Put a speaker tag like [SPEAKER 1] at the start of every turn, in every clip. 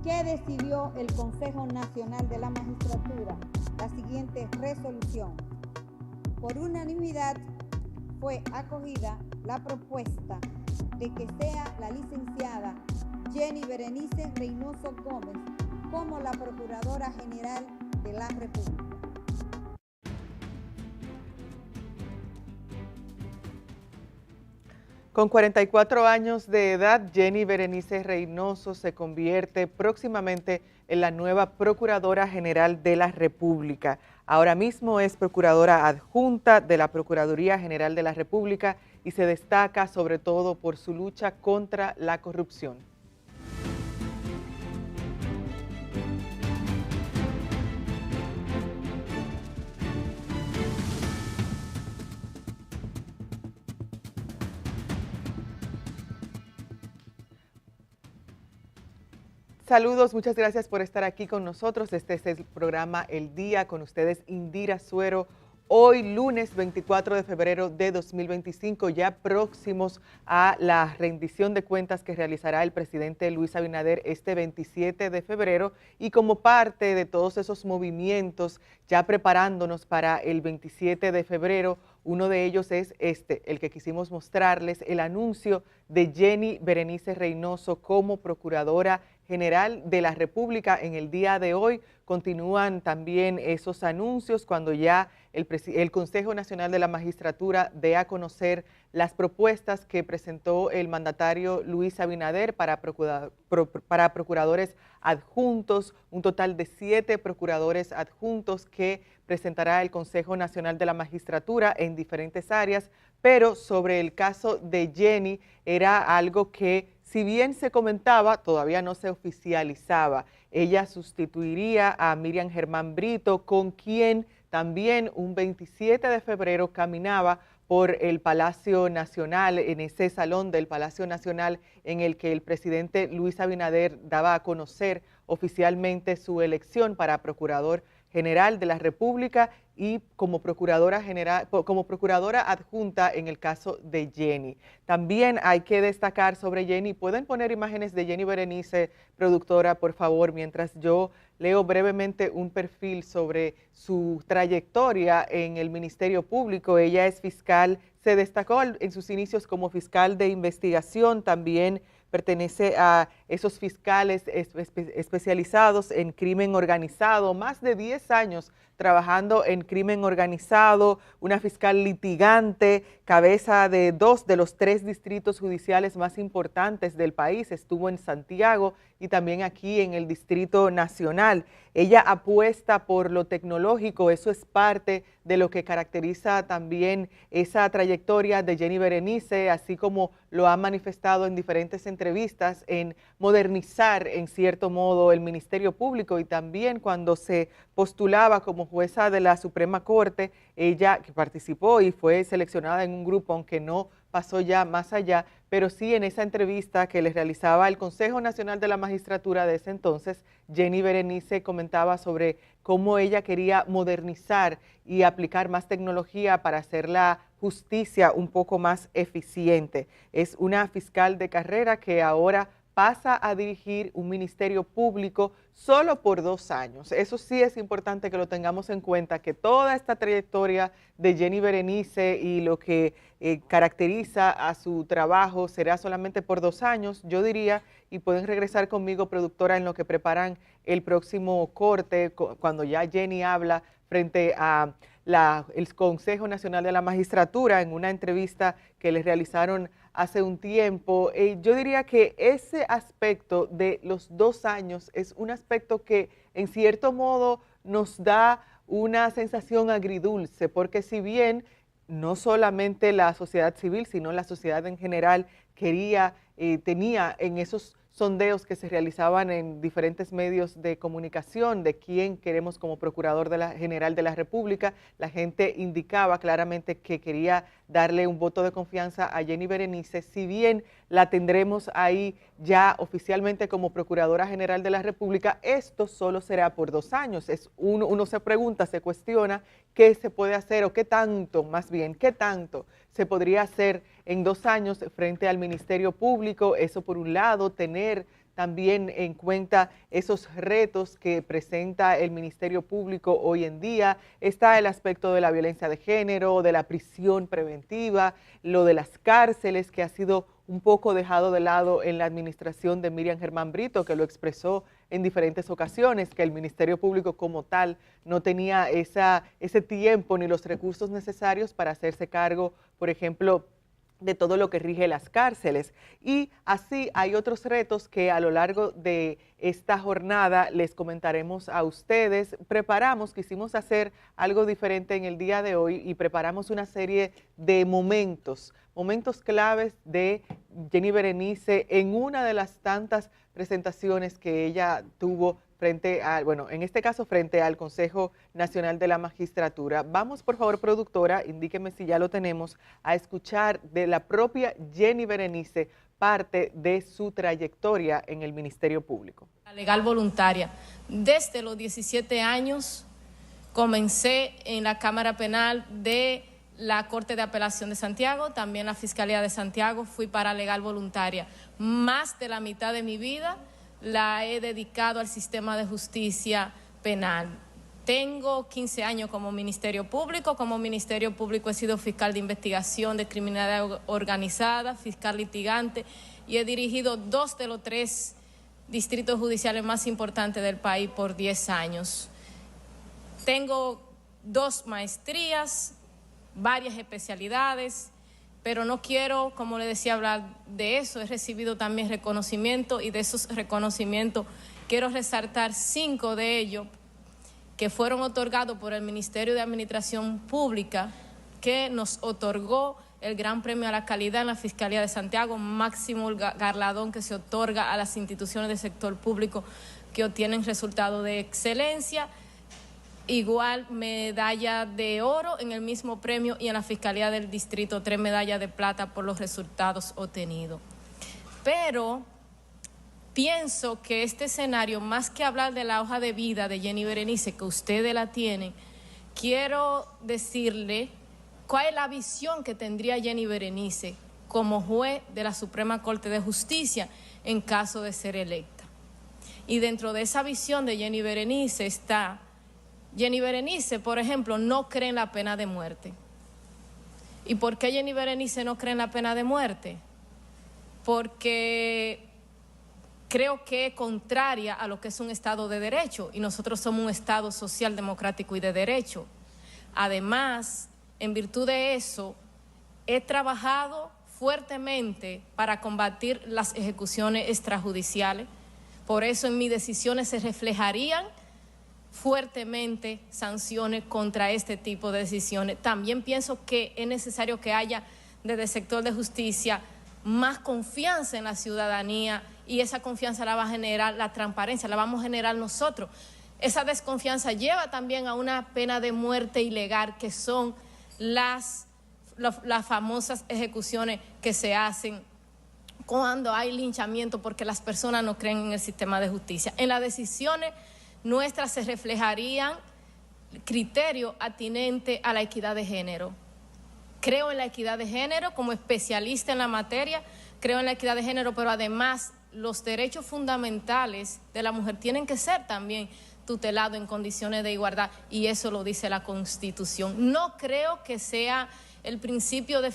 [SPEAKER 1] ¿Qué decidió el Consejo Nacional de la Magistratura? La siguiente resolución. Por unanimidad fue acogida la propuesta de que sea la licenciada Jenny Berenice Reynoso Gómez como la Procuradora General de la República.
[SPEAKER 2] Con 44 años de edad, Jenny Berenice Reynoso se convierte próximamente en la nueva Procuradora General de la República. Ahora mismo es Procuradora Adjunta de la Procuraduría General de la República y se destaca sobre todo por su lucha contra la corrupción. Saludos, muchas gracias por estar aquí con nosotros. Este es el programa El Día, con ustedes Indira Suero. Hoy, lunes 24 de febrero de 2025, ya próximos a la rendición de cuentas que realizará el presidente Luis Abinader este 27 de febrero, y como parte de todos esos movimientos, ya preparándonos para el 27 de febrero, uno de ellos es el que quisimos mostrarles, el anuncio de Jenny Berenice Reynoso como Procuradora General de la República. En el día de hoy continúan también esos anuncios cuando ya el Consejo Nacional de la Magistratura dé a conocer las propuestas que presentó el mandatario Luis Abinader para procuradores adjuntos, un total de 7 procuradores adjuntos que presentará el Consejo Nacional de la Magistratura en diferentes áreas, pero sobre el caso de Jenny era algo que, si bien se comentaba, todavía no se oficializaba. Ella sustituiría a Miriam Germán Brito, con quien también un 27 de febrero caminaba por el Palacio Nacional, en ese salón del Palacio Nacional en el que el presidente Luis Abinader daba a conocer oficialmente su elección para Procurador General de la República y como Procuradora General, como Procuradora Adjunta en el caso de Jenny. También hay que destacar sobre Jenny, pueden poner imágenes de Jenny Berenice, productora, por favor, mientras yo leo brevemente un perfil sobre su trayectoria en el Ministerio Público. Ella es fiscal, se destacó en sus inicios como fiscal de investigación, también pertenece a esos fiscales especializados en crimen organizado, más de 10 años trabajando en crimen organizado, una fiscal litigante, cabeza de 2 de los 3 distritos judiciales más importantes del país, estuvo en Santiago y también aquí en el Distrito Nacional. Ella apuesta por lo tecnológico, eso es parte de lo que caracteriza también esa trayectoria de Jenny Berenice, así como lo ha manifestado en diferentes entrevistas, en modernizar en cierto modo el Ministerio Público, y también cuando se postulaba como jueza de la Suprema Corte, ella que participó y fue seleccionada en un grupo, aunque no pasó ya más allá, pero sí en esa entrevista que le realizaba el Consejo Nacional de la Magistratura de ese entonces, Jenny Berenice comentaba sobre cómo ella quería modernizar y aplicar más tecnología para hacer la justicia un poco más eficiente. Es una fiscal de carrera que ahora pasa a dirigir un ministerio público solo por 2 años. Eso sí es importante que lo tengamos en cuenta, que toda esta trayectoria de Jenny Berenice y lo que caracteriza a su trabajo será solamente por 2 años, yo diría, y pueden regresar conmigo, productora, en lo que preparan el próximo corte, cuando ya Jenny habla frente a el Consejo Nacional de la Magistratura en una entrevista que les realizaron hace un tiempo. Yo diría que ese aspecto de los 2 años es un aspecto que en cierto modo nos da una sensación agridulce, porque si bien no solamente la sociedad civil, sino la sociedad en general tenía en esos sondeos que se realizaban en diferentes medios de comunicación de quién queremos como Procurador General de la República, la gente indicaba claramente que quería darle un voto de confianza a Jenny Berenice. Si bien la tendremos ahí ya oficialmente como Procuradora General de la República, esto solo será por 2 años. Uno se pregunta, se cuestiona qué se puede hacer, o qué tanto, más bien, qué tanto se podría hacer en 2 años frente al Ministerio Público. Eso por un lado, tener también en cuenta esos retos que presenta el Ministerio Público hoy en día. Está el aspecto de la violencia de género, de la prisión preventiva, lo de las cárceles, que ha sido un poco dejado de lado en la administración de Miriam Germán Brito, que lo expresó en diferentes ocasiones, que el Ministerio Público como tal no tenía ese tiempo ni los recursos necesarios para hacerse cargo, por ejemplo, de todo lo que rige las cárceles. Y así hay otros retos que a lo largo de esta jornada les comentaremos a ustedes. Quisimos hacer algo diferente en el día de hoy y preparamos una serie de momentos claves de Jenny Berenice en una de las tantas presentaciones que ella tuvo en este caso frente al Consejo Nacional de la Magistratura. Vamos, por favor, productora, indíqueme si ya lo tenemos, a escuchar de la propia Jenny Berenice parte de su trayectoria en el Ministerio Público.
[SPEAKER 3] La legal voluntaria. Desde los 17 años comencé en la Cámara Penal de la Corte de Apelación de Santiago, también la Fiscalía de Santiago, fui paralegal voluntaria. Más de la mitad de mi vida la he dedicado al sistema de justicia penal. Tengo 15 años como Ministerio Público. Como Ministerio Público he sido fiscal de investigación de criminalidad organizada, fiscal litigante, y he dirigido 2 de los 3 distritos judiciales más importantes del país por 10 años. Tengo 2 maestrías, varias especialidades, pero no quiero, como le decía, hablar de eso. He recibido también reconocimiento y de esos reconocimientos quiero resaltar 5 de ellos que fueron otorgados por el Ministerio de Administración Pública, que nos otorgó el Gran Premio a la Calidad en la Fiscalía de Santiago, máximo galardón que se otorga a las instituciones del sector público que obtienen resultados de excelencia. Igual medalla de oro en el mismo premio, y en la Fiscalía del Distrito 3 medallas de plata por los resultados obtenidos. Pero pienso que este escenario, más que hablar de la hoja de vida de Jenny Berenice, que ustedes la tienen, quiero decirle cuál es la visión que tendría Jenny Berenice como juez de la Suprema Corte de Justicia en caso de ser electa. Y dentro de esa visión de Jenny Berenice está: Jenny Berenice, por ejemplo, no cree en la pena de muerte. ¿Y por qué Jenny Berenice no cree en la pena de muerte? Porque creo que es contraria a lo que es un Estado de Derecho, y nosotros somos un Estado social, democrático y de derecho. Además, en virtud de eso, he trabajado fuertemente para combatir las ejecuciones extrajudiciales. Por eso en mis decisiones se reflejarían fuertemente sanciones contra este tipo de decisiones. También pienso que es necesario que haya desde el sector de justicia más confianza en la ciudadanía, y esa confianza la va a generar la transparencia, la vamos a generar nosotros. Esa desconfianza lleva también a una pena de muerte ilegal, que son las famosas ejecuciones que se hacen cuando hay linchamiento porque las personas no creen en el sistema de justicia. En las decisiones nuestras se reflejarían criterios atinentes a la equidad de género. Creo en la equidad de género como especialista en la materia, creo en la equidad de género, pero además los derechos fundamentales de la mujer tienen que ser también tutelados en condiciones de igualdad, y eso lo dice la Constitución. No creo que sea el principio de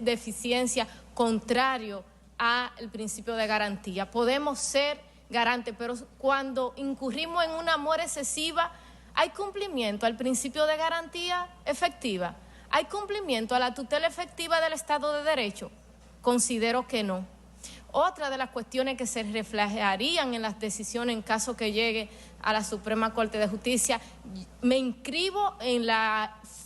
[SPEAKER 3] eficiencia contrario al principio de garantía. Podemos ser garante, pero cuando incurrimos en un amor excesiva, ¿hay cumplimiento al principio de garantía efectiva? ¿Hay cumplimiento a la tutela efectiva del Estado de Derecho? Considero que no. Otra de las cuestiones que se reflejarían en las decisiones en caso que llegue a la Suprema Corte de Justicia, me inscribo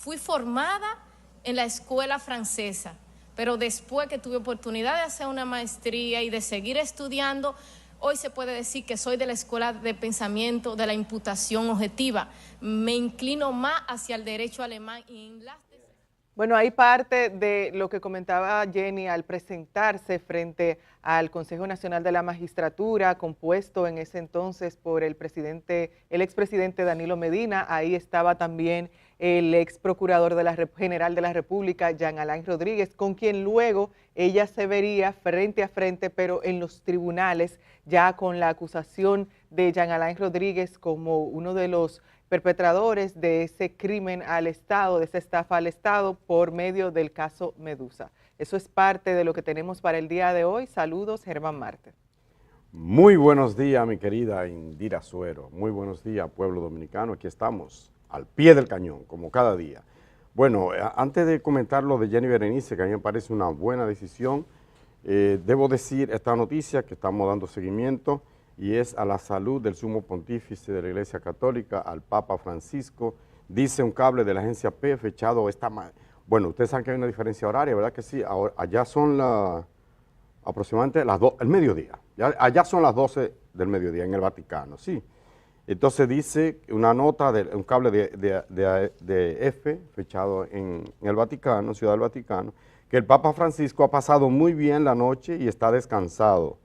[SPEAKER 3] fui formada en la escuela francesa, pero después que tuve oportunidad de hacer una maestría y de seguir estudiando, hoy se puede decir que soy de la escuela de pensamiento de la imputación objetiva. Me inclino más hacia el derecho alemán y en las...
[SPEAKER 2] Bueno, hay parte de lo que comentaba Jenny al presentarse frente al Consejo Nacional de la Magistratura, compuesto en ese entonces por el expresidente Danilo Medina. Ahí estaba también el ex procurador general de la República, Jean Alain Rodríguez, con quien luego ella se vería frente a frente, pero en los tribunales, ya con la acusación de Jean Alain Rodríguez como uno de los perpetradores de ese crimen al Estado, de esa estafa al Estado, por medio del caso Medusa. Eso es parte de lo que tenemos para el día de hoy. Saludos, Germán Marte.
[SPEAKER 4] Muy buenos días, mi querida Indira Suero. Muy buenos días, pueblo dominicano. Aquí estamos, al pie del cañón, como cada día. Bueno, antes de comentar lo de Jenny Berenice, que a mí me parece una buena decisión, debo decir esta noticia que estamos dando seguimiento, y es a la salud del sumo pontífice de la Iglesia Católica, al Papa Francisco. Dice un cable de la agencia P fechado bueno, ustedes saben que hay una diferencia horaria, ¿verdad que sí? Ahora, allá son aproximadamente el mediodía. Allá son las 12 del mediodía en el Vaticano, sí. Entonces dice una nota, un cable de F fechado en el Vaticano, Ciudad del Vaticano, que el Papa Francisco ha pasado muy bien la noche y está descansado.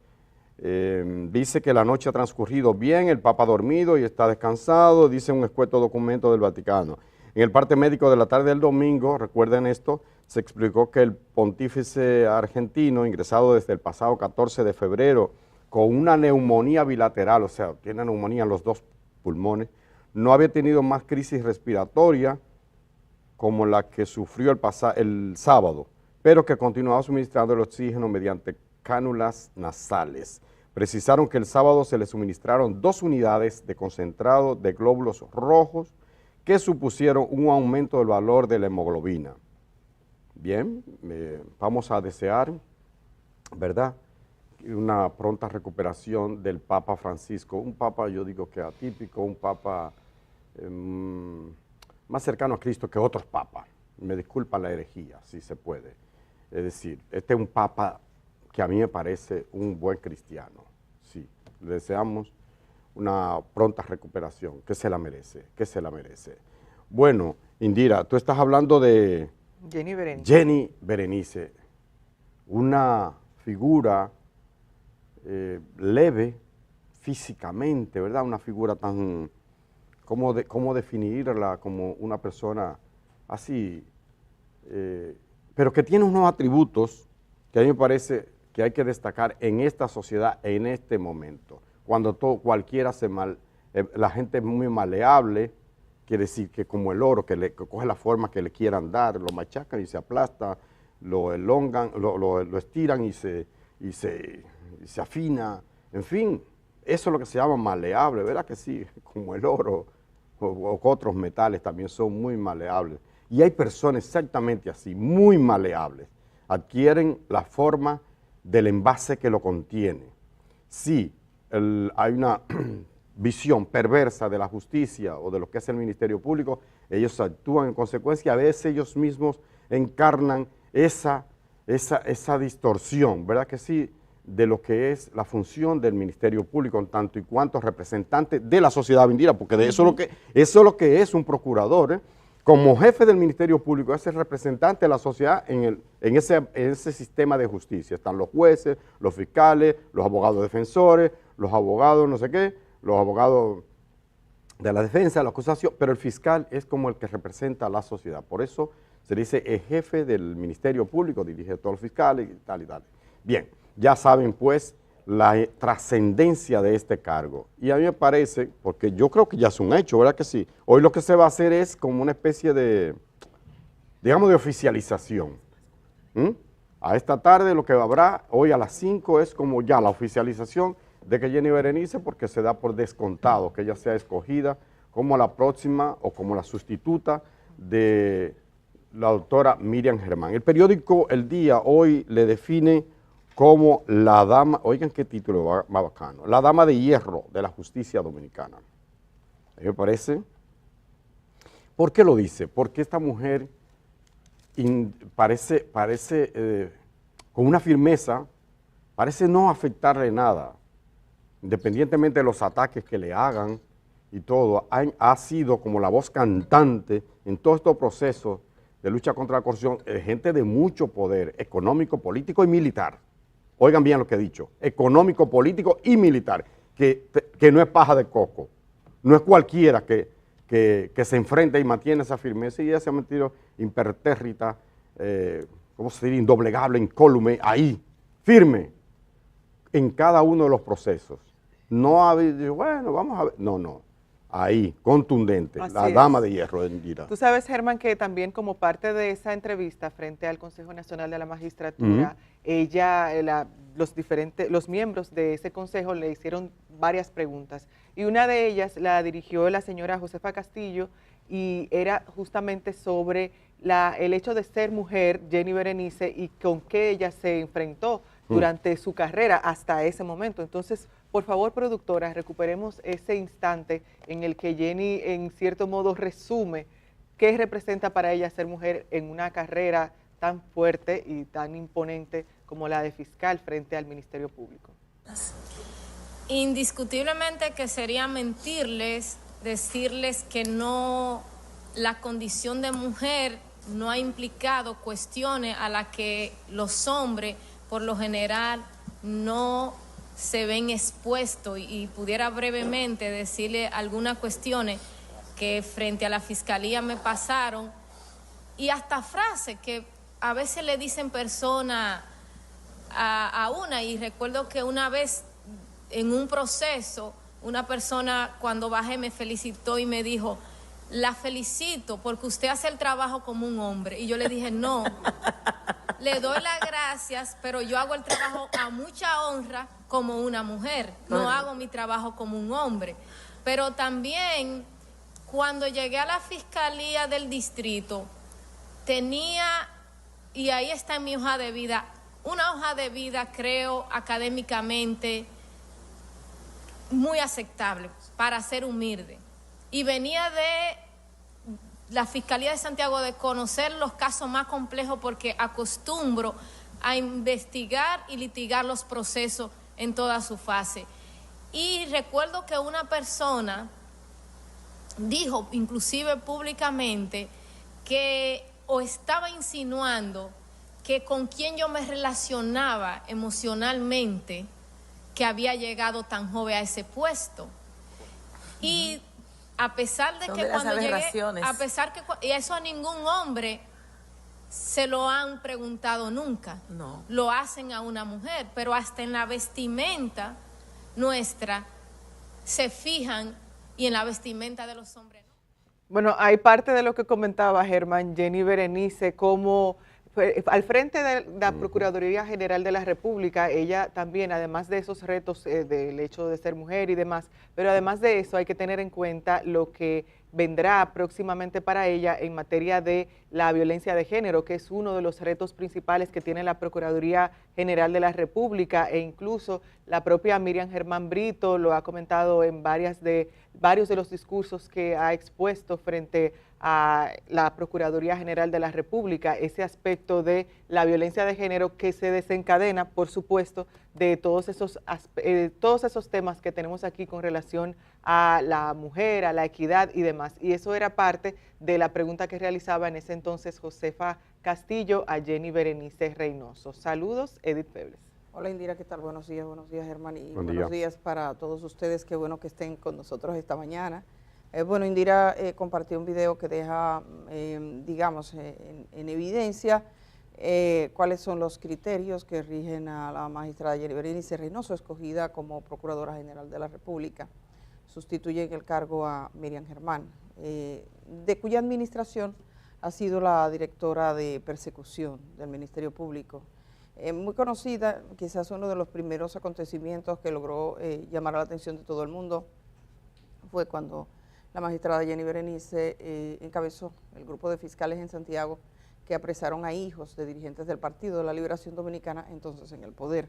[SPEAKER 4] Dice que la noche ha transcurrido bien, el Papa ha dormido y está descansado, dice un escueto documento del Vaticano. En el parte médico de la tarde del domingo, recuerden esto, se explicó que el pontífice argentino, ingresado desde el pasado 14 de febrero, con una neumonía bilateral, o sea, tiene neumonía en los dos pulmones, no había tenido más crisis respiratoria como la que sufrió el sábado, pero que continuaba suministrando el oxígeno mediante cánulas nasales. Precisaron que el sábado se le suministraron 2 unidades de concentrado de glóbulos rojos que supusieron un aumento del valor de la hemoglobina. Bien, vamos a desear, ¿verdad?, una pronta recuperación del Papa Francisco, un Papa, yo digo que atípico, un Papa más cercano a Cristo que otros papas. Me disculpa la herejía, si se puede. Es decir, este es un Papa que a mí me parece un buen cristiano. Sí, le deseamos una pronta recuperación, que se la merece, que se la merece. Bueno, Indira, tú estás hablando de Jenny Berenice, una figura leve físicamente, ¿verdad? Una figura tan, ¿cómo definirla como una persona así? Pero que tiene unos atributos que a mí me parece que hay que destacar en esta sociedad, en este momento. Cuando cualquiera la gente es muy maleable, quiere decir que como el oro, que coge la forma que le quieran dar, lo machacan y se aplasta, lo elongan, lo estiran y se afina, en fin, eso es lo que se llama maleable, ¿verdad que sí? Como el oro o otros metales también son muy maleables. Y hay personas exactamente así, muy maleables, adquieren la forma del envase que lo contiene. Sí, hay una visión perversa de la justicia o de lo que es el Ministerio Público, ellos actúan en consecuencia, a veces ellos mismos encarnan esa distorsión, ¿verdad que sí?, de lo que es la función del Ministerio Público en tanto y cuanto representante de la sociedad vindira, porque de eso es lo que es un procurador, ¿eh? Como jefe del Ministerio Público es el representante de la sociedad en ese sistema de justicia. Están los jueces, los fiscales, los abogados defensores, los abogados no sé qué, los abogados de la defensa, la acusación, pero el fiscal es como el que representa a la sociedad. Por eso se dice el jefe del Ministerio Público, dirige a todos los fiscales y tal y tal. Bien, ya saben pues la trascendencia de este cargo. Y a mí me parece, porque yo creo que ya es un hecho, ¿verdad que sí? Hoy lo que se va a hacer es como una especie de, digamos, de oficialización. A esta tarde lo que habrá, hoy a las 5, es como ya la oficialización de que Jenny Berenice, porque se da por descontado que ella sea escogida como la próxima o como la sustituta de la doctora Miriam Germán. El periódico El Día hoy le define como la dama, oigan qué título más bacano, la dama de hierro de la justicia dominicana. A mí me parece. ¿Por qué lo dice? Porque esta mujer parece con una firmeza, parece no afectarle nada, independientemente de los ataques que le hagan y todo, ha sido como la voz cantante en todos estos procesos de lucha contra la corrupción, gente de mucho poder económico, político y militar. Oigan bien lo que he dicho, económico, político y militar, que no es paja de coco, no es cualquiera que se enfrenta y mantiene esa firmeza, y ella se ha metido impertérrita, ¿cómo se diría?, indoblegable, incólume, ahí, firme, en cada uno de los procesos. No ha habido, bueno, vamos a ver, no, ahí, contundente,
[SPEAKER 2] Así
[SPEAKER 4] la
[SPEAKER 2] es.
[SPEAKER 4] dama de hierro, Indira.
[SPEAKER 2] Tú sabes, Germán, que también como parte de esa entrevista frente al Consejo Nacional de la Magistratura, los miembros de ese consejo le hicieron varias preguntas, y una de ellas la dirigió la señora Josefa Castillo, y era justamente sobre el hecho de ser mujer, Jenny Berenice, y con qué ella se enfrentó durante su carrera hasta ese momento. Entonces, por favor, productora, recuperemos ese instante en el que Jenny, en cierto modo, resume qué representa para ella ser mujer en una carrera tan fuerte y tan imponente como la de fiscal frente al Ministerio Público.
[SPEAKER 3] Indiscutiblemente que sería mentirles, decirles que no, la condición de mujer no ha implicado cuestiones a las que los hombres, por lo general, no se ven expuestos, y pudiera brevemente decirle algunas cuestiones que frente a la fiscalía me pasaron, y hasta frases que a veces le dicen personas a una, y recuerdo que una vez en un proceso, una persona cuando bajé me felicitó y me dijo: la felicito porque usted hace el trabajo como un hombre. Y yo le dije: no, le doy las gracias, pero yo hago el trabajo a mucha honra como una mujer, no hago mi trabajo como un hombre. Pero también, cuando llegué a la Fiscalía del Distrito, tenía, y ahí está en mi hoja de vida, una hoja de vida, creo, académicamente muy aceptable para ser humilde. Y venía de la Fiscalía de Santiago de conocer los casos más complejos, porque acostumbro a investigar y litigar los procesos en toda su fase. Y recuerdo que una persona dijo, inclusive públicamente, que o estaba insinuando que con quien yo me relacionaba emocionalmente, que había llegado tan joven a ese puesto. Y a pesar de que cuando llegué, a pesar que, y eso a ningún hombre se lo han preguntado nunca, no, lo hacen a una mujer, pero hasta en la vestimenta nuestra se fijan, y en la vestimenta de los hombres no.
[SPEAKER 2] Bueno, hay parte de lo que comentaba Germán, Jenny Berenice, como al frente de la Procuraduría General de la República, ella también, además de esos retos del hecho de ser mujer y demás, pero además de eso hay que tener en cuenta lo que vendrá próximamente para ella en materia de la violencia de género, que es uno de los retos principales que tiene la Procuraduría General de la República, e incluso la propia Miriam Germán Brito lo ha comentado en varios de los discursos que ha expuesto frente a la Procuraduría General de la República, ese aspecto de la violencia de género que se desencadena, por supuesto, de todos esos temas que tenemos aquí con relación a la mujer, a la equidad y demás. Y eso era parte de la pregunta que realizaba en ese entonces Josefa Castillo a Jenny Berenice Reynoso. Saludos, Edith Febles.
[SPEAKER 5] Hola Indira, ¿qué tal? Buenos días, Germán, y buenos días para todos ustedes. Qué bueno que estén con nosotros esta mañana. Bueno, Indira compartió un video que deja, digamos, en evidencia cuáles son los criterios que rigen a la magistrada Jenny Berenice Reynoso, escogida como Procuradora General de la República. Sustituye en el cargo a Miriam Germán, de cuya administración ha sido la directora de persecución del Ministerio Público. Muy conocida, quizás uno de los primeros acontecimientos que logró llamar la atención de todo el mundo fue cuando la magistrada Jenny Berenice encabezó el grupo de fiscales en Santiago que apresaron a hijos de dirigentes del Partido de la Liberación Dominicana, entonces en el poder.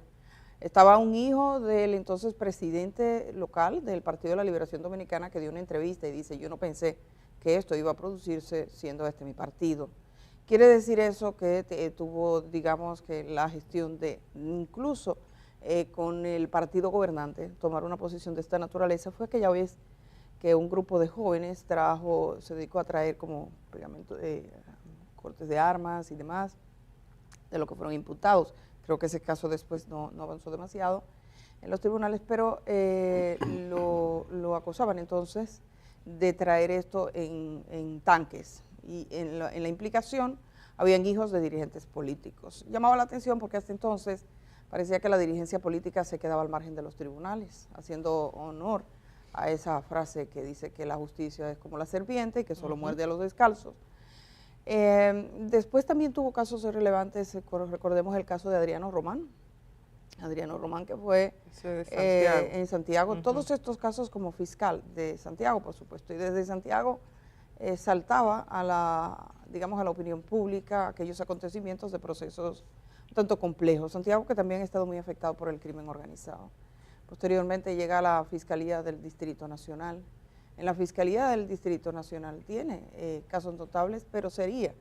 [SPEAKER 5] Estaba un hijo del entonces presidente local del Partido de la Liberación Dominicana, que dio una entrevista y dice: yo no pensé que esto iba a producirse siendo este mi partido. Quiere decir eso que tuvo, digamos, que la gestión de, incluso con el partido gobernante, tomar una posición de esta naturaleza. Fue aquella vez que un grupo de jóvenes se dedicó a traer como pegamento, portes de armas y demás, de lo que fueron imputados. Creo que ese caso después no avanzó demasiado en los tribunales, pero lo acusaban entonces de traer esto en tanques, y en la implicación habían hijos de dirigentes políticos. Llamaba la atención porque hasta entonces parecía que la dirigencia política se quedaba al margen de los tribunales, haciendo honor a esa frase que dice que la justicia es como la serpiente y que solo muerde a los descalzos. Después también tuvo casos relevantes, recordemos el caso de Adriano Román, que fue en Santiago. Todos estos casos como fiscal de Santiago, por supuesto, y desde Santiago saltaba a la opinión pública aquellos acontecimientos de procesos tanto complejos. Santiago, que también ha estado muy afectado por el crimen organizado. Posteriormente llega a la Fiscalía del Distrito Nacional. En la Fiscalía del Distrito Nacional tiene casos notables, pero sería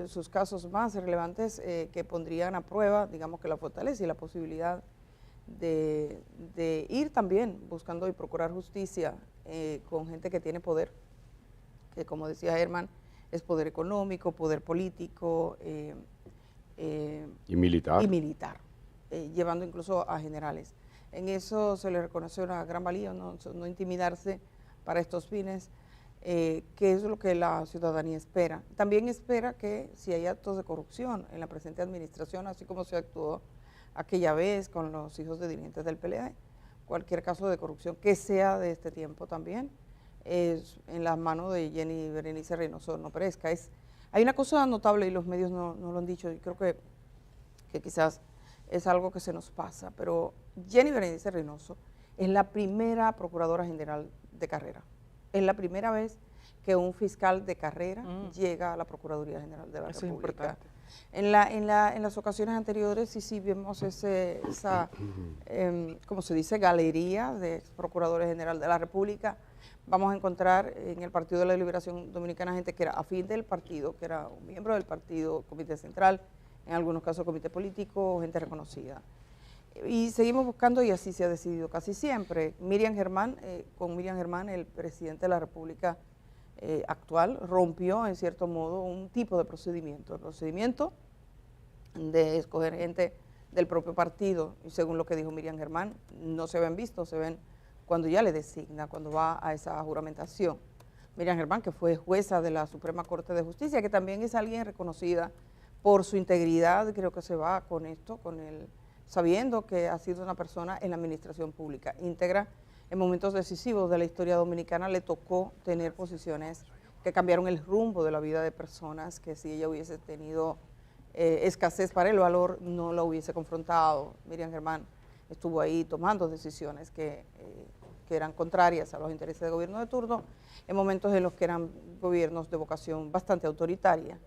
[SPEAKER 5] sus casos más relevantes que pondrían a prueba, digamos, que la fortaleza y la posibilidad de ir también buscando y procurar justicia con gente que tiene poder, que como decía Germán, es poder económico, poder político
[SPEAKER 4] y militar,
[SPEAKER 5] llevando incluso a generales. En eso se le reconoce una gran valía, no intimidarse para estos fines, que es lo que la ciudadanía espera. También espera que si hay actos de corrupción en la presente administración, así como se actuó aquella vez con los hijos de dirigentes del PLD, cualquier caso de corrupción que sea de este tiempo también, es en las manos de Jenny Berenice Reynoso no perezca. Hay una cosa notable y los medios no lo han dicho, y creo que quizás es algo que se nos pasa, pero Jenny Berenice Reynoso es la primera procuradora general de carrera. Es la primera vez que un fiscal de carrera llega a la Procuraduría General de la República. Es importante. En las ocasiones anteriores sí vemos esa ¿cómo se dice?, galería de procuradores general de la República. Vamos a encontrar en el Partido de la Liberación Dominicana gente que era afín del partido, que era un miembro del partido, comité central, en algunos casos comité político, gente reconocida. Y seguimos buscando, y así se ha decidido casi siempre. Con Miriam Germán, el presidente de la República actual, rompió en cierto modo un tipo de procedimiento, el procedimiento de escoger gente del propio partido, y según lo que dijo Miriam Germán, no se ven vistos, se ven cuando ya le designa, cuando va a esa juramentación. Miriam Germán, que fue jueza de la Suprema Corte de Justicia, que también es alguien reconocida por su integridad, creo que se va con esto, sabiendo que ha sido una persona en la administración pública íntegra. En momentos decisivos de la historia dominicana le tocó tener posiciones que cambiaron el rumbo de la vida de personas, que si ella hubiese tenido escasez para el valor, no la hubiese confrontado. Miriam Germán estuvo ahí tomando decisiones que eran contrarias a los intereses del gobierno de turno, en momentos en los que eran gobiernos de vocación bastante autoritaria.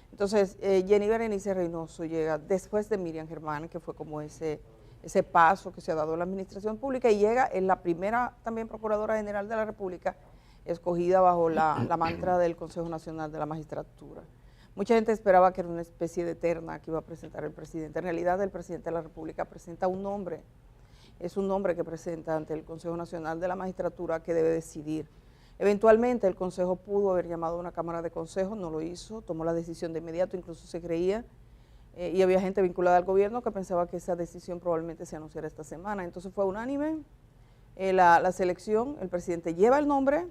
[SPEAKER 5] Entonces, Jenny Berenice Reynoso llega después de Miriam Germán, que fue como ese paso que se ha dado en la administración pública, y llega en la primera también Procuradora General de la República, escogida bajo la mantra del Consejo Nacional de la Magistratura. Mucha gente esperaba que era una especie de terna que iba a presentar el presidente. En realidad, el presidente de la República presenta un nombre, es un nombre que presenta ante el Consejo Nacional de la Magistratura que debe decidir. Eventualmente el Consejo pudo haber llamado a una Cámara de Consejo, no lo hizo, tomó la decisión de inmediato, incluso se creía, y había gente vinculada al gobierno que pensaba que esa decisión probablemente se anunciara esta semana. Entonces fue unánime la selección, el presidente lleva el nombre,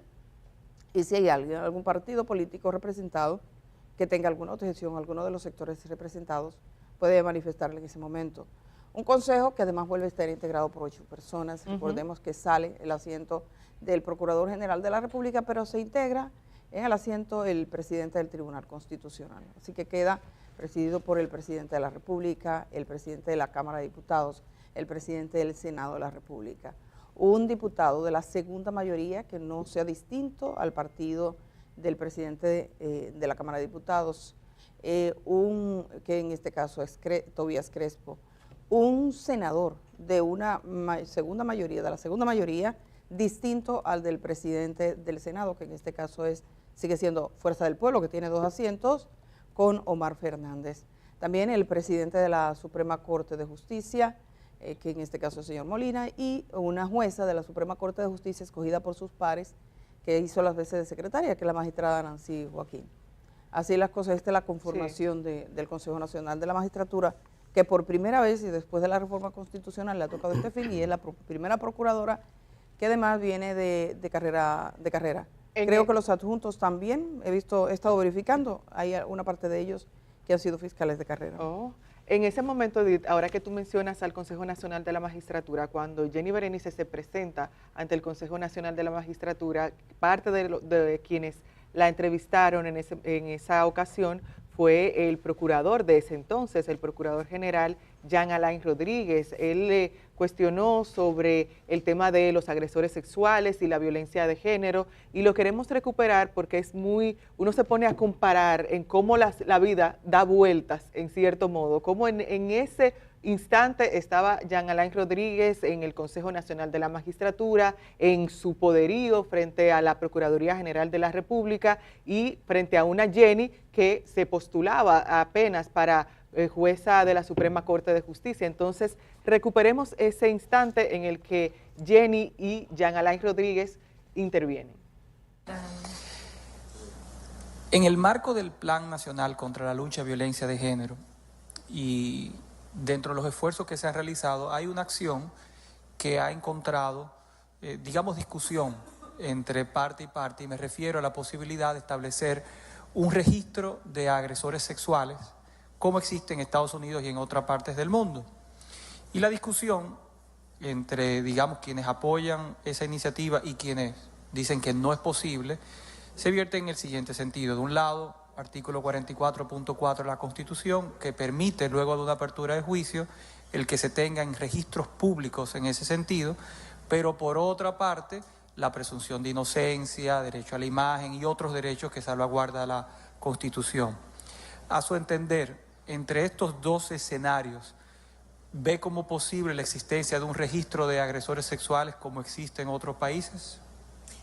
[SPEAKER 5] y si hay alguien, algún partido político representado que tenga alguna objeción, alguno de los sectores representados, puede manifestarle en ese momento. Un consejo que además vuelve a estar integrado por 8 personas. Recordemos que sale el asiento del Procurador General de la República, pero se integra en el asiento el presidente del Tribunal Constitucional. Así que queda presidido por el presidente de la República, el presidente de la Cámara de Diputados, el presidente del Senado de la República. Un diputado de la segunda mayoría que no sea distinto al partido del presidente de la Cámara de Diputados, que en este caso es Tobías Crespo, un senador de una segunda mayoría, distinto al del presidente del Senado, que en este caso sigue siendo Fuerza del Pueblo, que tiene 2 asientos, con Omar Fernández. También el presidente de la Suprema Corte de Justicia, que en este caso es el señor Molina, y una jueza de la Suprema Corte de Justicia escogida por sus pares, que hizo las veces de secretaria, que es la magistrada Nancy Joaquín. así las cosas. Esta es la conformación del Consejo Nacional de la Magistratura, que por primera vez y después de la reforma constitucional le ha tocado este fin, y es la primera procuradora que además viene de carrera. Creo que los adjuntos también, he estado verificando, hay una parte de ellos que han sido fiscales de carrera.
[SPEAKER 2] En ese momento, Edith, ahora que tú mencionas al Consejo Nacional de la Magistratura, cuando Jenny Berenice se presenta ante el Consejo Nacional de la Magistratura, parte de quienes la entrevistaron en esa ocasión fue el procurador de ese entonces, el procurador general Jean Alain Rodríguez. Él le cuestionó sobre el tema de los agresores sexuales y la violencia de género, y lo queremos recuperar porque uno se pone a comparar en cómo la vida da vueltas en cierto modo, cómo en ese instante estaba Jean Alain Rodríguez en el Consejo Nacional de la Magistratura, en su poderío frente a la Procuraduría General de la República y frente a una Jenny que se postulaba apenas para jueza de la Suprema Corte de Justicia. Entonces, recuperemos ese instante en el que Jenny y Jean Alain Rodríguez intervienen.
[SPEAKER 6] En el marco del Plan Nacional contra la Lucha y Violencia de Género y dentro de los esfuerzos que se han realizado, hay una acción que ha encontrado, discusión entre parte y parte, y me refiero a la posibilidad de establecer un registro de agresores sexuales, como existe en Estados Unidos y en otras partes del mundo. Y la discusión entre, quienes apoyan esa iniciativa y quienes dicen que no es posible, se vierte en el siguiente sentido. De un lado, artículo 44.4 de la Constitución, que permite, luego de una apertura de juicio, el que se tengan registros públicos en ese sentido, pero por otra parte, la presunción de inocencia, derecho a la imagen y otros derechos que salvaguarda la Constitución. A su entender, entre estos dos escenarios, ¿ve como posible la existencia de un registro de agresores sexuales como existe en otros países?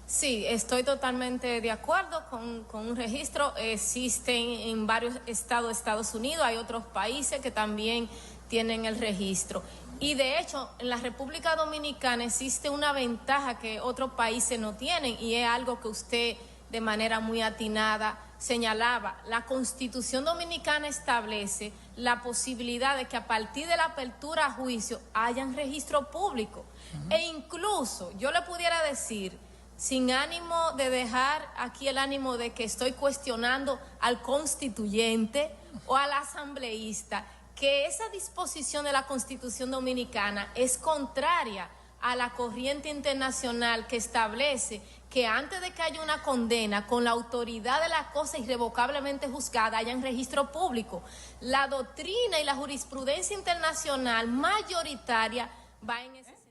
[SPEAKER 3] Sí, estoy totalmente de acuerdo con un registro. Existen en varios estados de Estados Unidos, hay otros países que también tienen el registro. Y de hecho, en la República Dominicana existe una ventaja que otros países no tienen, y es algo que usted de manera muy atinada señalaba. La Constitución Dominicana establece la posibilidad de que a partir de la apertura a juicio hayan registro público. E incluso yo le pudiera decir, sin ánimo de dejar aquí el ánimo de que estoy cuestionando al constituyente o al asambleísta, que esa disposición de la Constitución Dominicana es contraria a la corriente internacional que establece que antes de que haya una condena con la autoridad de la cosa irrevocablemente juzgada haya un registro público. La doctrina y la jurisprudencia internacional mayoritaria va en ese sentido.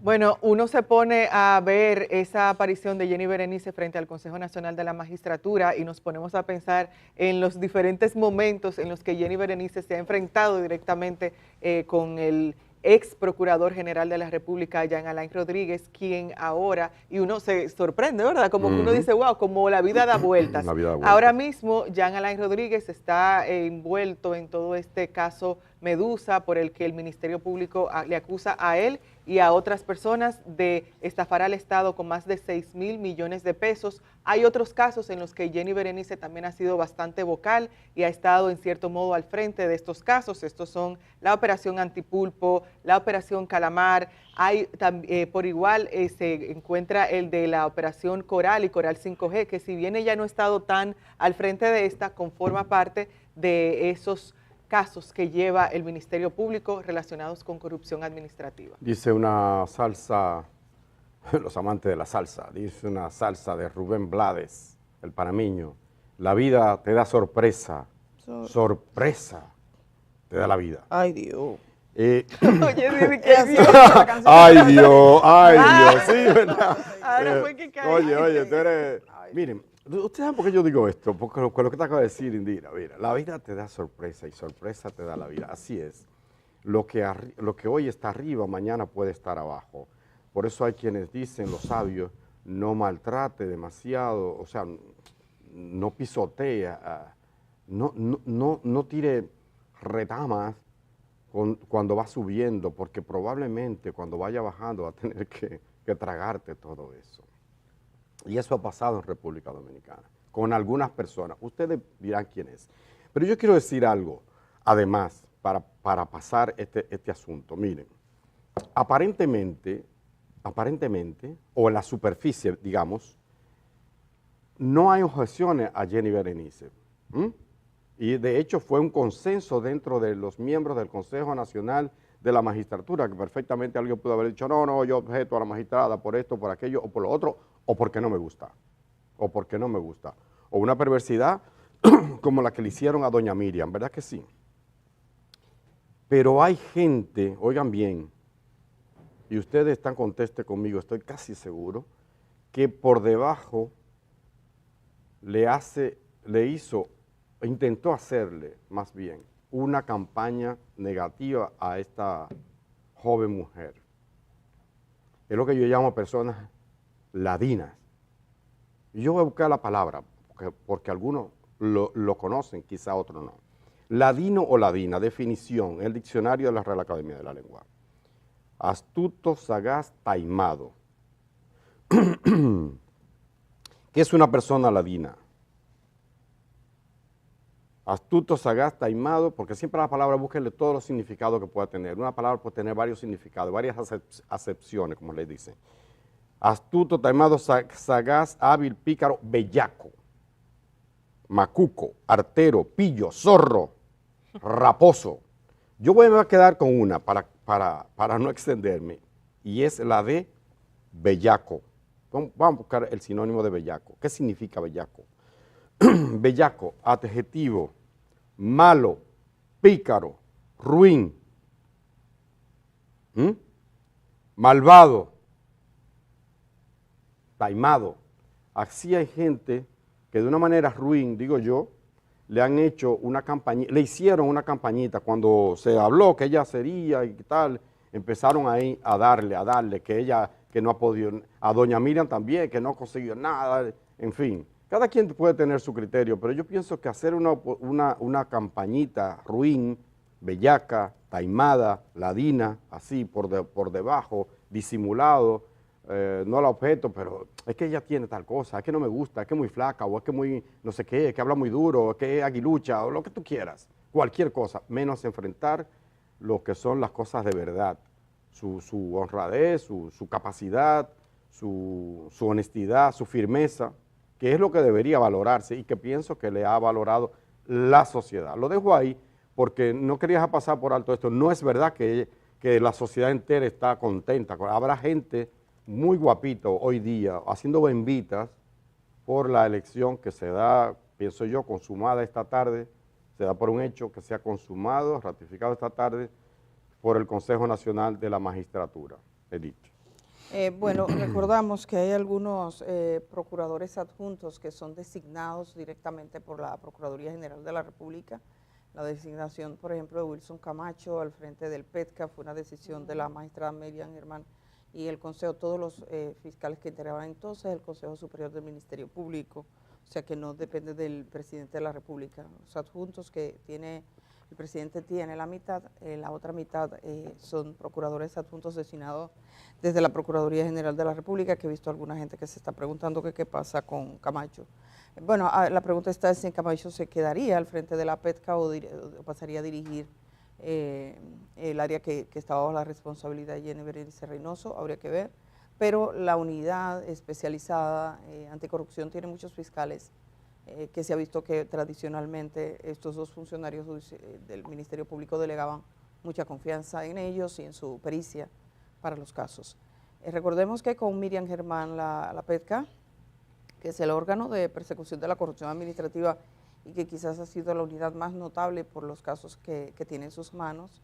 [SPEAKER 2] Bueno, uno se pone a ver esa aparición de Jenny Berenice frente al Consejo Nacional de la Magistratura y nos ponemos a pensar en los diferentes momentos en los que Jenny Berenice se ha enfrentado directamente con el ex Procurador General de la República, Jean Alain Rodríguez, quien ahora, y uno se sorprende, ¿verdad? Como que uno dice, wow, como la vida da vueltas. Ahora mismo, Jean Alain Rodríguez está envuelto en todo este caso Medusa, por el que el Ministerio Público le acusa a él y a otras personas de estafar al Estado con más de 6,000 millones de pesos. Hay otros casos en los que Jenny Berenice también ha sido bastante vocal y ha estado en cierto modo al frente de estos casos. Estos son la Operación Antipulpo, la Operación Calamar. Hay por igual se encuentra el de la Operación Coral y Coral 5G, que si bien ella no ha estado tan al frente de esta, conforma parte de esos casos que lleva el Ministerio Público relacionados con corrupción administrativa.
[SPEAKER 4] Dice una salsa, los amantes de la salsa, dice una salsa de Rubén Blades, el panameño: la vida te da sorpresa, sorpresa te da la vida.
[SPEAKER 5] Ay, Dios.
[SPEAKER 2] Oye, ¿qué Dios?
[SPEAKER 4] Ay, Dios, sí, ¿verdad?
[SPEAKER 2] Ahora fue que caí.
[SPEAKER 4] Oye, tú eres... Miren, ¿ustedes saben por qué yo digo esto? Porque con lo que te acabo de decir, Indira, mira, la vida te da sorpresa y sorpresa te da la vida. Así es. Lo que hoy está arriba, mañana puede estar abajo. Por eso hay quienes dicen, los sabios, no maltrate demasiado, o sea, no pisotea, no tire retamas cuando va subiendo, porque probablemente cuando vaya bajando va a tener que tragarte todo eso. Y eso ha pasado en República Dominicana, con algunas personas. Ustedes dirán quién es. Pero yo quiero decir algo, además, para pasar este asunto. Miren, aparentemente, o en la superficie, digamos, no hay objeciones a Jenny Berenice. Y de hecho fue un consenso dentro de los miembros del Consejo Nacional de la Magistratura, que perfectamente alguien pudo haber dicho, no, yo objeto a la magistrada por esto, por aquello, o por lo otro, o porque no me gusta, o una perversidad como la que le hicieron a doña Miriam, ¿verdad que sí? Pero hay gente, oigan bien, y ustedes están conteste conmigo, estoy casi seguro, que por debajo intentó hacerle, más bien, una campaña negativa a esta joven mujer. Es lo que yo llamo personas ladinas. Y yo voy a buscar la palabra, porque algunos lo conocen, quizá otros no. Ladino o ladina, definición, el diccionario de la Real Academia de la Lengua. Astuto, sagaz, taimado. ¿Qué es una persona ladina? Astuto, sagaz, taimado, porque siempre la palabra búsquenle todos los significados que pueda tener. Una palabra puede tener varios significados, varias acepciones, como les dicen. Astuto, taimado, sagaz, hábil, pícaro, bellaco, macuco, artero, pillo, zorro, raposo. Yo me voy a quedar con una para no extenderme, y es la de bellaco. Vamos a buscar el sinónimo de bellaco. ¿Qué significa bellaco? Bellaco, adjetivo, malo, pícaro, ruin, malvado, taimado. Así hay gente que de una manera ruin, digo yo, le han hecho una campañita, le hicieron una campañita cuando se habló que ella sería y tal, empezaron ahí a darle, que ella, que no ha podido, a doña Miriam también, que no consiguió nada, en fin. Cada quien puede tener su criterio, pero yo pienso que hacer una campañita ruin, bellaca, taimada, ladina, así por debajo, disimulado, no la objeto, pero es que ella tiene tal cosa, es que no me gusta, es que es muy flaca, o es que muy no sé qué, es que habla muy duro, es que es aguilucha, o lo que tú quieras, cualquier cosa, menos enfrentar lo que son las cosas de verdad, su honradez, su capacidad, su honestidad, su firmeza, que es lo que debería valorarse y que pienso que le ha valorado la sociedad. Lo dejo ahí porque no quería dejar pasar por alto esto. No es verdad que la sociedad entera está contenta. Habrá gente muy guapito hoy día haciendo bembitas por la elección que se da, pienso yo, consumada esta tarde, se da por un hecho que se ha consumado, ratificado esta tarde por el Consejo Nacional de la Magistratura. Edith.
[SPEAKER 5] Bueno, recordamos que hay algunos procuradores adjuntos que son designados directamente por la Procuraduría General de la República. La designación, por ejemplo, de Wilson Camacho al frente del PETCA fue una decisión de la magistrada Miriam Germán y el Consejo, todos los fiscales que integraban entonces el Consejo Superior del Ministerio Público, o sea que no depende del presidente de la República. Los adjuntos que tiene el presidente tiene la mitad, la otra mitad son procuradores adjuntos designados desde la Procuraduría General de la República, que he visto a alguna gente que se está preguntando qué pasa con Camacho. Bueno, la pregunta está si Camacho se quedaría al frente de la PETCA o pasaría a dirigir el área que estaba bajo la responsabilidad de Jenny Berenice Reynoso, habría que ver, pero la unidad especializada anticorrupción tiene muchos fiscales que se ha visto que tradicionalmente estos dos funcionarios del Ministerio Público delegaban mucha confianza en ellos y en su pericia para los casos. Recordemos que con Miriam Germán la PETCA, que es el órgano de persecución de la corrupción administrativa y que quizás ha sido la unidad más notable por los casos que tiene en sus manos,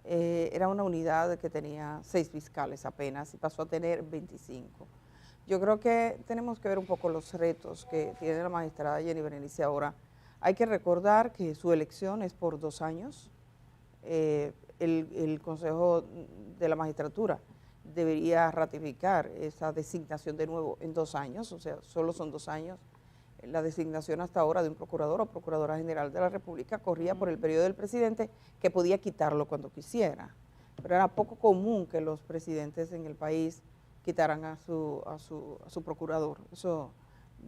[SPEAKER 5] era una unidad que tenía 6 fiscales apenas y pasó a tener 25. Yo creo que tenemos que ver un poco los retos que tiene la magistrada Jenny Berenice ahora. Hay que recordar que su elección es por 2 años. El Consejo de la Magistratura debería ratificar esa designación de nuevo en 2 años, o sea, solo son 2 años. La designación hasta ahora de un procurador o procuradora general de la República corría por el periodo del presidente, que podía quitarlo cuando quisiera. Pero era poco común que los presidentes en el país quitaran a su procurador. Eso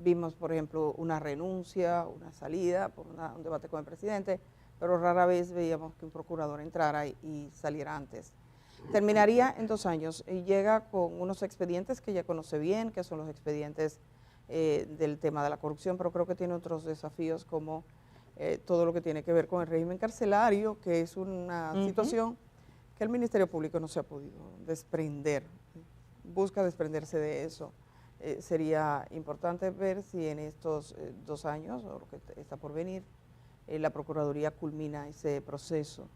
[SPEAKER 5] Vimos, por ejemplo, una renuncia, una salida por un debate con el presidente, pero rara vez veíamos que un procurador entrara y saliera antes. Terminaría en 2 años y llega con unos expedientes que ya conoce bien, que son los expedientes del tema de la corrupción, pero creo que tiene otros desafíos como todo lo que tiene que ver con el régimen carcelario, que es una situación que el Ministerio Público no se ha podido desprender, busca desprenderse de eso. Sería importante ver si en estos 2 años, o lo que está por venir, la Procuraduría culmina ese proceso.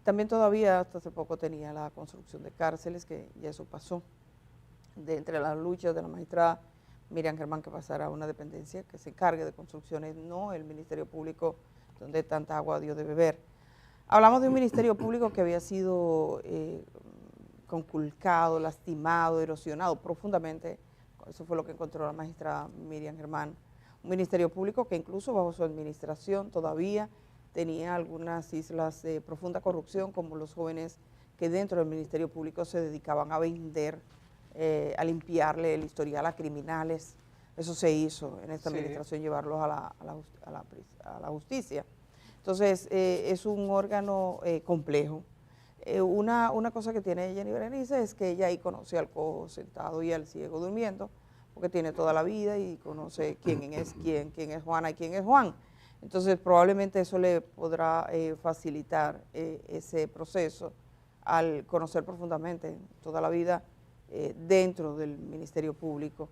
[SPEAKER 5] También todavía hasta hace poco tenía la construcción de cárceles, que ya eso pasó. Entre las luchas de la magistrada Miriam Germán, que pasara a una dependencia que se encargue de construcciones, no el Ministerio Público, donde tanta agua dio de beber. Hablamos de un Ministerio Público que había sido conculcado, lastimado, erosionado profundamente. Eso fue lo que encontró la magistrada Miriam Germán. Un Ministerio Público que incluso bajo su administración todavía tenía algunas islas de profunda corrupción, como los jóvenes que dentro del Ministerio Público se dedicaban a vender, a limpiarle el historial a criminales. Eso se hizo en esta administración, llevarlos a la justicia. Entonces, es un órgano complejo. Una cosa que tiene Jenny Berenice es que ella ahí conoce al cojo sentado y al ciego durmiendo, porque tiene toda la vida y conoce quién es Juana y quién es Juan. Entonces, probablemente eso le podrá facilitar ese proceso al conocer profundamente toda la vida dentro del Ministerio Público.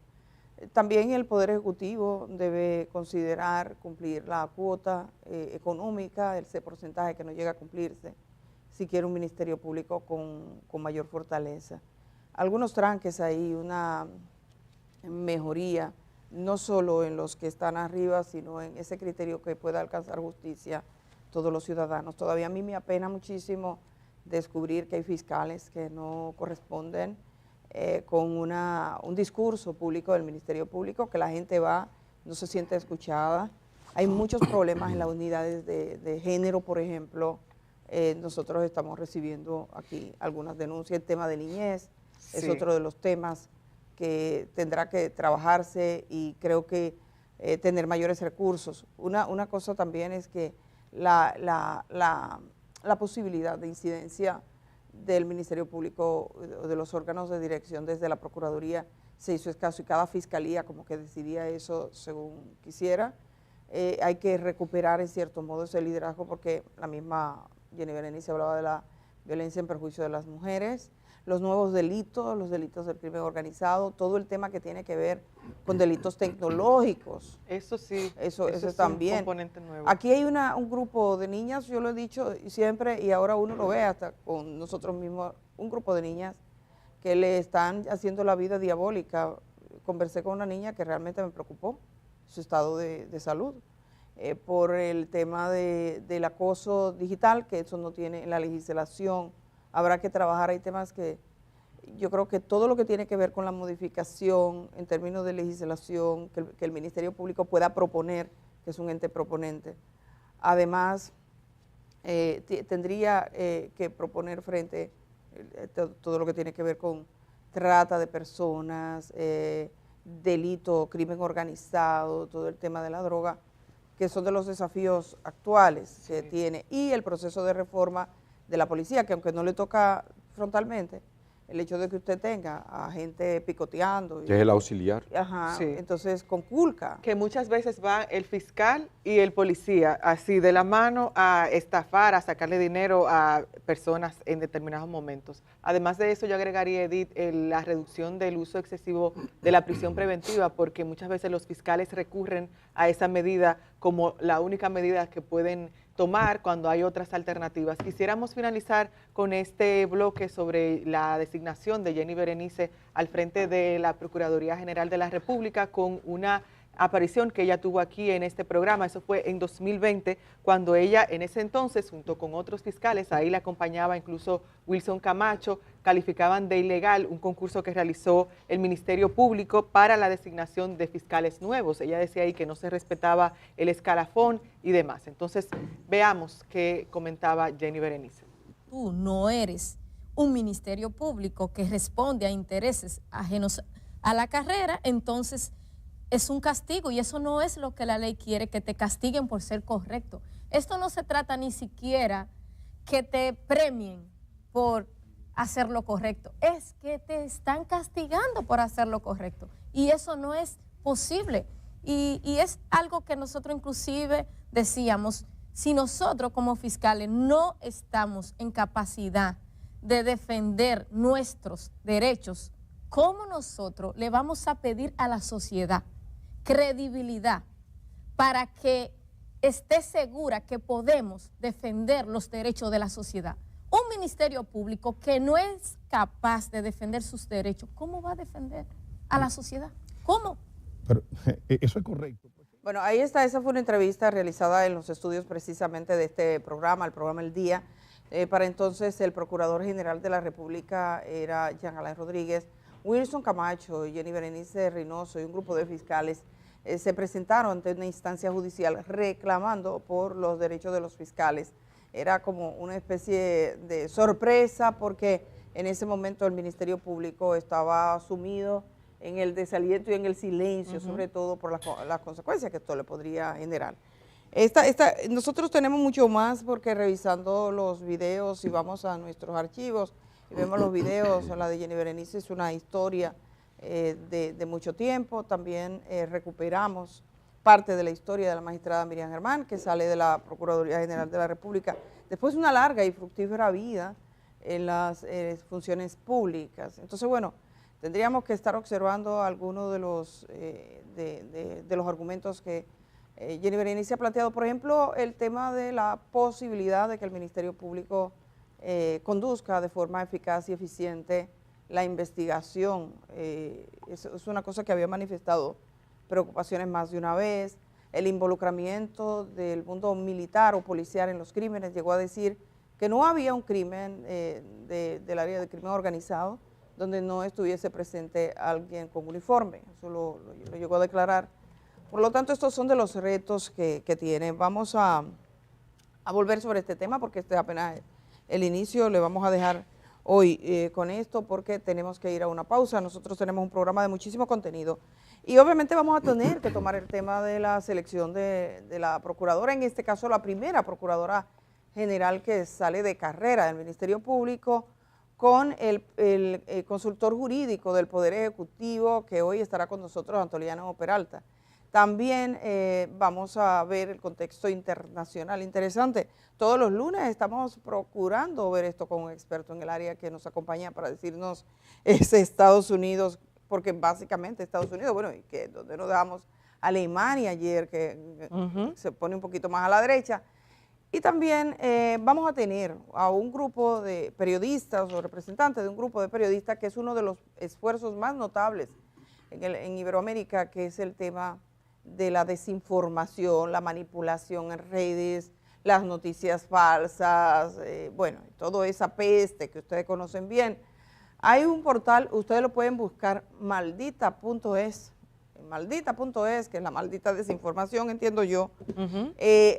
[SPEAKER 5] También el Poder Ejecutivo debe considerar cumplir la cuota económica, ese porcentaje que no llega a cumplirse, si quiere un Ministerio Público con mayor fortaleza. Algunos tranques ahí, una mejoría, no solo en los que están arriba, sino en ese criterio que pueda alcanzar justicia todos los ciudadanos. Todavía a mí me apena muchísimo descubrir que hay fiscales que no corresponden con un discurso público del Ministerio Público, que la gente va, no se siente escuchada. Hay muchos problemas en las unidades de género, por ejemplo. Nosotros estamos recibiendo aquí algunas denuncias. El tema de niñez es otro de los temas que tendrá que trabajarse y creo que tener mayores recursos. Una cosa también es que la posibilidad de incidencia del Ministerio Público, de los órganos de dirección desde la Procuraduría, se hizo escaso y cada fiscalía como que decidía eso según quisiera. Hay que recuperar en cierto modo ese liderazgo, porque la misma Jenny Berenice hablaba de la violencia en perjuicio de las mujeres, los nuevos delitos, los delitos del crimen organizado, todo el tema que tiene que ver con delitos tecnológicos.
[SPEAKER 2] Eso sí,
[SPEAKER 5] eso
[SPEAKER 2] es
[SPEAKER 5] también.
[SPEAKER 2] un componente nuevo.
[SPEAKER 5] Aquí hay un grupo de niñas, yo lo he dicho siempre y ahora uno lo ve hasta con nosotros mismos, un grupo de niñas que le están haciendo la vida diabólica. Conversé con una niña que realmente me preocupó su estado de salud por el tema del acoso digital, que eso no tiene en la legislación. Habrá que trabajar, hay temas que yo creo que todo lo que tiene que ver con la modificación en términos de legislación, que el Ministerio Público pueda proponer, que es un ente proponente. Además, tendría que proponer frente todo lo que tiene que ver con trata de personas, delito, crimen organizado, todo el tema de la droga, que son de los desafíos actuales que tiene, y el proceso de reforma de la policía, que aunque no le toca frontalmente, el hecho de que usted tenga a gente picoteando.
[SPEAKER 4] Que es el auxiliar.
[SPEAKER 5] Ajá, entonces conculca.
[SPEAKER 2] Que muchas veces va el fiscal y el policía así de la mano a estafar, a sacarle dinero a personas en determinados momentos. Además de eso, yo agregaría, Edith, la reducción del uso excesivo de la prisión preventiva, porque muchas veces los fiscales recurren a esa medida como la única medida que pueden tomar cuando hay otras alternativas. Quisiéramos finalizar con este bloque sobre la designación de Jenny Berenice al frente de la Procuraduría General de la República, con una aparición que ella tuvo aquí en este programa. Eso fue en 2020, cuando ella en ese entonces, junto con otros fiscales, ahí la acompañaba incluso Wilson Camacho, calificaban de ilegal un concurso que realizó el Ministerio Público para la designación de fiscales nuevos. Ella decía ahí que no se respetaba el escalafón y demás. Entonces, veamos qué comentaba Jenny Berenice.
[SPEAKER 3] Tú no eres un ministerio público que responde a intereses ajenos a la carrera, entonces es un castigo y eso no es lo que la ley quiere, que te castiguen por ser correcto. Esto no se trata ni siquiera que te premien por hacer lo correcto, es que te están castigando por hacer lo correcto y eso no es posible. Y es algo que nosotros inclusive decíamos, si nosotros como fiscales no estamos en capacidad de defender nuestros derechos, ¿cómo nosotros le vamos a pedir a la sociedad credibilidad para que esté segura que podemos defender los derechos de la sociedad? Un ministerio público que no es capaz de defender sus derechos, ¿cómo va a defender a la sociedad? ¿Cómo?
[SPEAKER 7] Pero eso es correcto.
[SPEAKER 5] Bueno, ahí está, esa fue una entrevista realizada en los estudios precisamente de este programa, el programa El Día. Para entonces el Procurador General de la República era Jean Alain Rodríguez, Wilson Camacho, Jenny Berenice Reynoso y un grupo de fiscales se presentaron ante una instancia judicial reclamando por los derechos de los fiscales. Era como una especie de sorpresa porque en ese momento el Ministerio Público estaba sumido en el desaliento y en el silencio, sobre todo por las consecuencias que esto le podría generar. Nosotros tenemos mucho más porque revisando los videos y vamos a nuestros archivos y vemos los videos, la de Jenny Berenice es una historia de mucho tiempo, también recuperamos parte de la historia de la magistrada Miriam Germán, que sale de la Procuraduría General de la República, después de una larga y fructífera vida en las funciones públicas. Entonces, bueno, tendríamos que estar observando algunos de los argumentos que Jenny Berenice ha planteado. Por ejemplo, el tema de la posibilidad de que el Ministerio Público conduzca de forma eficaz y eficiente la investigación. Es una cosa que había manifestado preocupaciones más de una vez. El involucramiento del mundo militar o policial en los crímenes, llegó a decir que no había un crimen del área de crimen organizado donde no estuviese presente alguien con uniforme. Eso lo llegó a declarar. Por lo tanto, estos son de los retos que tienen. Vamos a volver sobre este tema porque este es apenas el inicio. Le vamos a dejar hoy con esto porque tenemos que ir a una pausa. Nosotros tenemos un programa de muchísimo contenido y obviamente vamos a tener que tomar el tema de la selección de la procuradora, en este caso la primera procuradora general que sale de carrera del Ministerio Público, con el consultor jurídico del Poder Ejecutivo, que hoy estará con nosotros, Antoliano Peralta. También vamos a ver el contexto internacional interesante. Todos los lunes estamos procurando ver esto con un experto en el área que nos acompaña para decirnos Estados Unidos, porque básicamente Estados Unidos, bueno, y que donde nos dejamos Alemania ayer, que se pone un poquito más a la derecha. Y también vamos a tener a un grupo de periodistas o representantes de un grupo de periodistas que es uno de los esfuerzos más notables en Iberoamérica, que es el tema de la desinformación, la manipulación en redes, las noticias falsas, bueno, toda esa peste que ustedes conocen bien. Hay un portal, ustedes lo pueden buscar, maldita.es, maldita.es, que es la maldita desinformación, entiendo yo,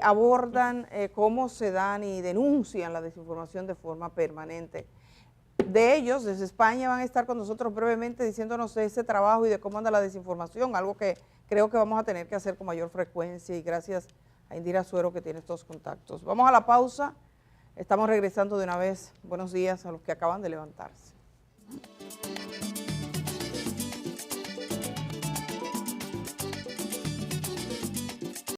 [SPEAKER 5] abordan cómo se dan y denuncian la desinformación de forma permanente. De ellos, desde España, van a estar con nosotros brevemente diciéndonos de ese trabajo y de cómo anda la desinformación, algo que creo que vamos a tener que hacer con mayor frecuencia, y gracias a Indira Suero que tiene estos contactos. Vamos a la pausa, estamos regresando de una vez. Buenos días a los que acaban de levantarse.